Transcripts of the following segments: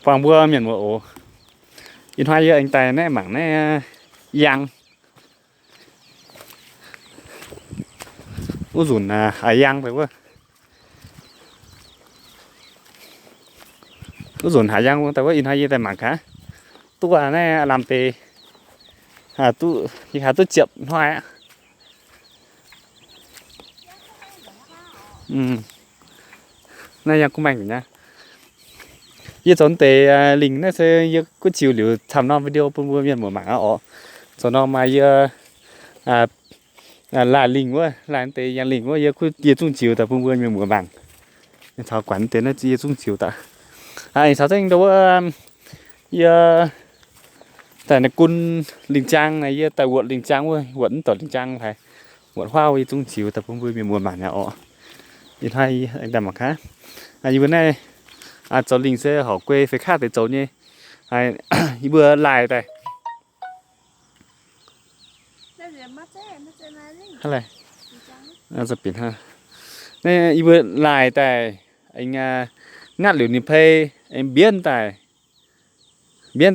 Phòng bữa miền bộ in hoa với anh tài này mảng này yang u dùn yang phải không u dùn yang tạiว่า in hoa với tài mảng khá tu này làm tề tu thì chậm hoa này yang cũng mạnh nháยี่สนเตลิงนั่นเสียยี่ก็ชิวหรือทำนอกวิดีโอปุ่มเวียนหมดหมาอ๋อสนอมาเยอะลาลิงว่าลานเตยังลิงว่าเยอะก็ยี่จุ่งชิวแต่ปุ่มเวียนหมดหมาชาวกวนเตนั่นยี่จุ่งชิวแต่ชาวเจ้าดูว่าเยอะแต่ในกุนลิงจังในเยอะแต่วัดลิงจังว่าวัดต่อลิงจังไทยวัดว้าวยี่จุ่งชิวแต่ปุ่มเวียนหมดหมาเนี่ยอ๋อยี่ไทยอันดับมาค่ะยี่วันนี้cho linh sẽ họ quê phải khác để cháu nhé hay bữa lại đây hay nàyจะเปลี่ยนฮะนี่bữa lại tại anh ngắt liều niệm phê anh biến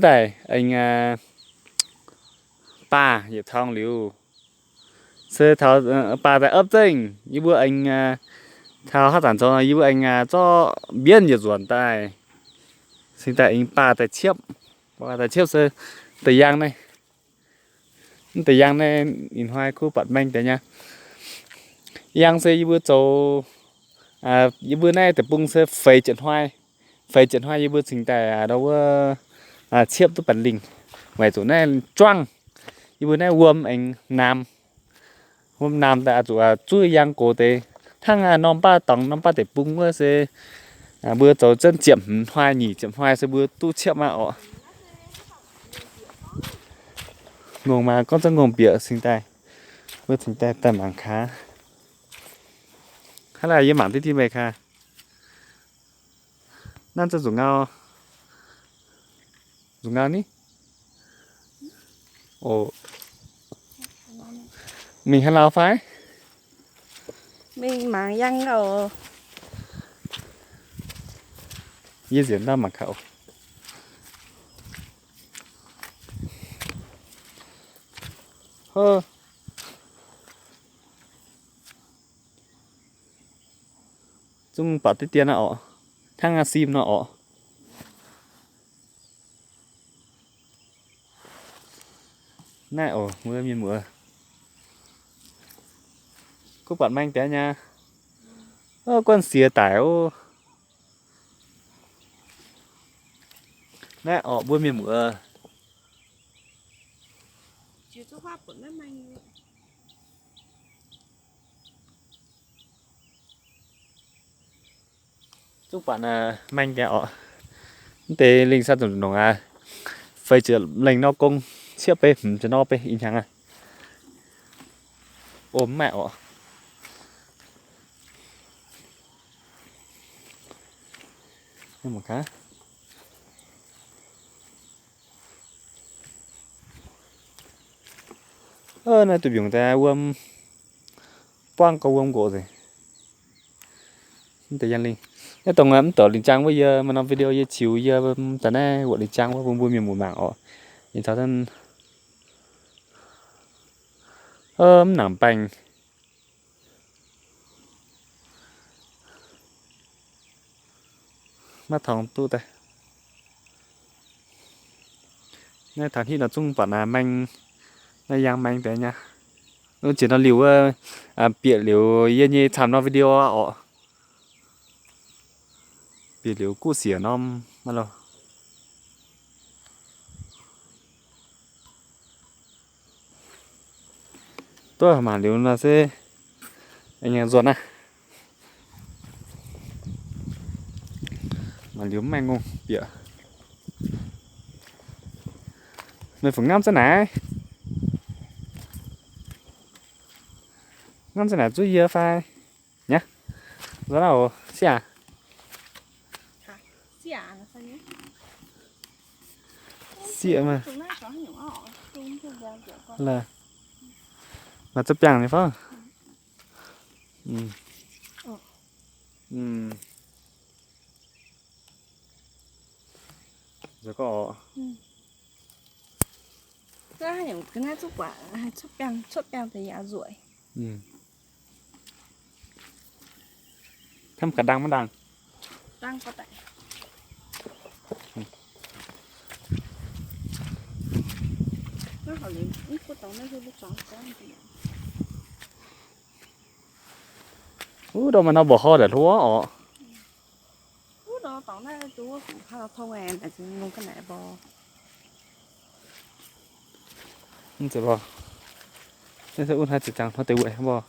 tại anh pa giờ thong liều sơ thao pa tại ấp tinh như bữa anh thao hát tản cho như bữa anh cho biến giờ ruộng tại sinh tại anh pa tại chiếp sơ tại giang này in hoài khu bát banh tại nha giang sơ như bữa châu như bữa nay tại bung sơ phơi trận hoài như bữa sinh tại đâu chiếp tôi bản lình vậy chỗ này choang như bữa nay uom anh nam tại chỗ chui giang cổ tê thằng non ba tầng non ba để bung bữa sẽ bữa cháu chân chậm hoài nhỉ chậm hoài sẽ bữa tu chậm mà ọ ngồng mà con chân ngồng bịa sinh tai bữa sinh tai tầm mảng khá hay là những mảng tí mày khaนั่นจะdùng ngao ní ồ mình hay lao phái mình mang giang rồiยี่เสียนด้ามหมักเขาจุ่มปัดติเตียนน่ะอ๋อทั้งอาซีมน่ะอ๋อน่าอ๋อมือมีมือก็ปัดแม่งแต่nha con xìa tải nè ọ bữa miền mưa chưa có hoa của nó mang chúc bạn manh cái ọ tê linh sát dùng đồng phải chữa lệnh nó công chiếc bê cho nó bê in chẳng ốm mẹ ọ nhưng một cái này tụi chúng ta quăng câu gỗ rồi thời gian linh cái tổng ấm tờ linh trang bây giờ mà làm video giờ chiều giờ tại này gọi linh trang quá vui miền mùa màng ọ nhìn thấy thân nằm bành mắt thòng tu tay này thằng khi là chung bản là manh này giang manh thế nha nó chỉ nó liều bịa liều yên như tham nó video ọ bịa liều cú xỉa nó mà lo tôi mà liều là sẽ anh em ruột à mà liều manh không bịa người phải ngắm thế này ngắm thế này chú ý phai nhá đó là xỉa xỉa mà là chấp nhận này phải không rồi có cái những cái này chút quả chút bèo thì giá rủi thăm cả đăng mà đăng đang có tại nó hỏi liền ít có tao nó hơi bị chóng có đâu mà nó bỏ ho để thua đó tao nó chú cũng khá là thông em tại vì ngon cái này bò không sẽ bỏ nên sẽ uống hai chỉ chẳng nó tiêu vậy bỏ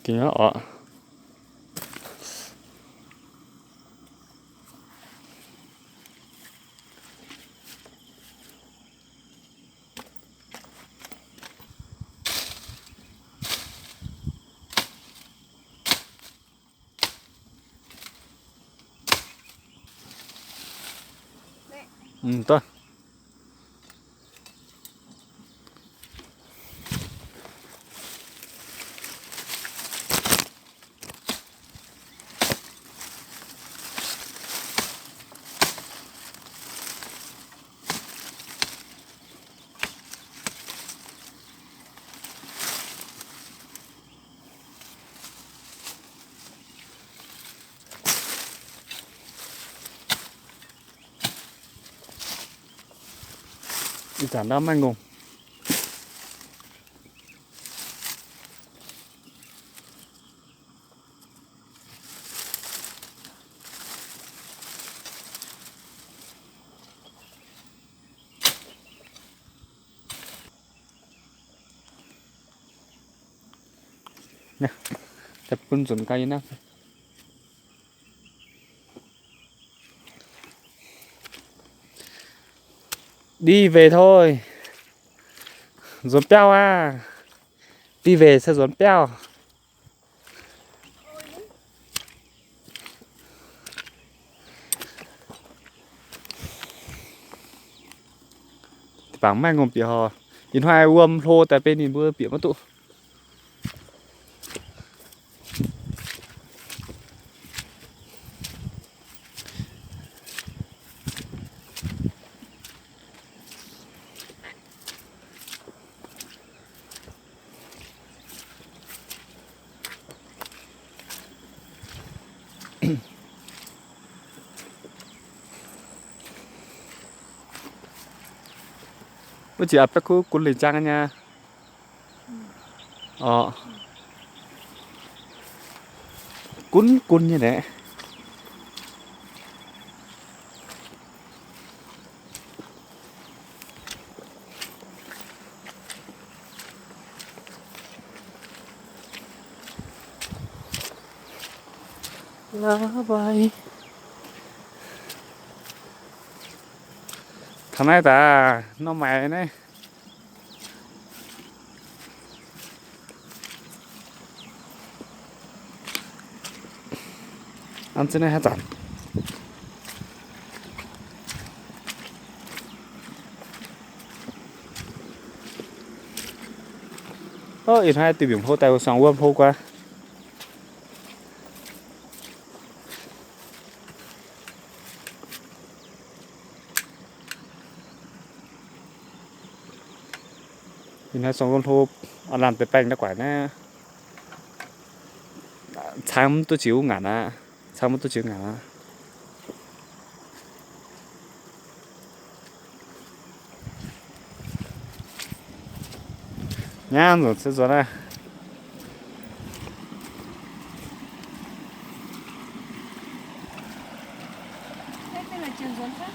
kinh đó tốt đi chả đó mang ngùng nè tập quân chuẩn cây nè đi về thôi dồn peo à đi về sẽ dồn peo bảng mang ngồm bịa hò nhìn hoài uôm thô tại bên nhìn bữa bịa mất tụ bữa chị áp cái cuốn lịch trang nha cuốn như thế lá bay thằng này ta nó mày này ăn trên này hết rồi ít hai từ biển phố tàu sòng uôm phố qua nhìn hai sòng uôm phố ăn làm tới bánh nó quả nè sáng tôi chịu ngả nè sáng tôi chịu ngả nhá rồi sẽ rồi đây cái là trường dẫn khác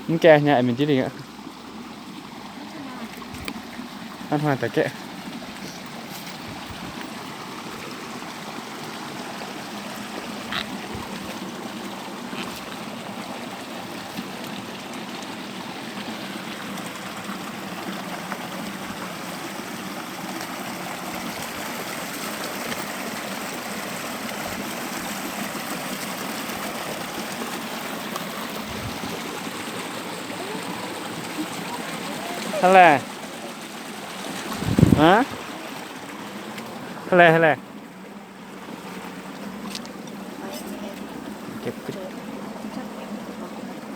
những kè nhà mình chỉ định ạ ăn hoàn tại kệ Hele. Hả? Hele hele.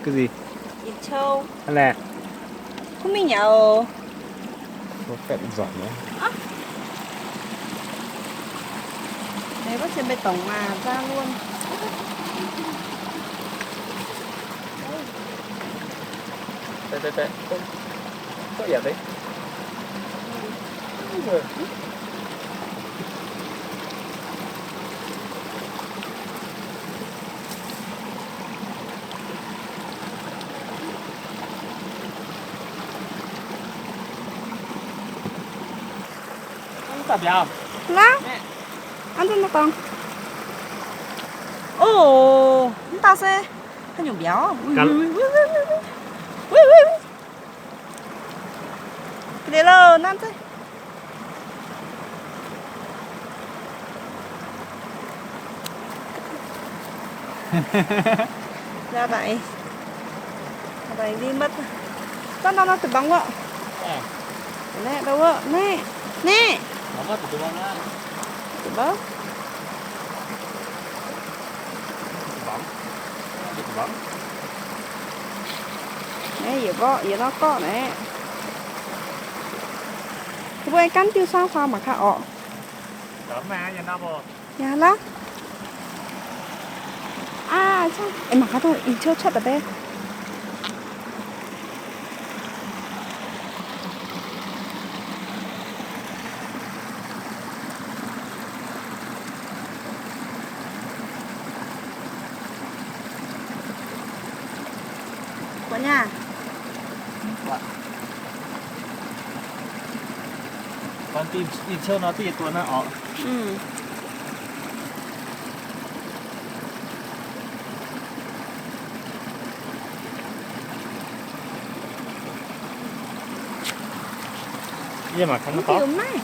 Cái gì? Ít châu. Hele. Không mình nhậu. Có phép giỏi nữa. Đấy bác trên bê tông mà ra luôn. Đây. Có gì đấy? Tập vào. Lá. Ăn cho nó con. Ồ, chúng ta sẽ cái nhủ béo. Cái đấy là ăn thôi. Ra vậy. Vậy đi mất. Nó từ bóng ạ. Nè đâu ạ? Nè. Nó từ bóng á. Từ bóng. Từ bóng. Nè, giờ nó có nè. Cái bữa cắn chưa sao mà khá ọ. Đỡ mà nhà nó bò. Nhà lá. À, sao? Em mà khá thôi, ý chưa chất ở đây. Quả nhà. Con tìm chơi nó thì tuần nó ọ. Ừ. Nhưng mà không Nó có. kiểu này.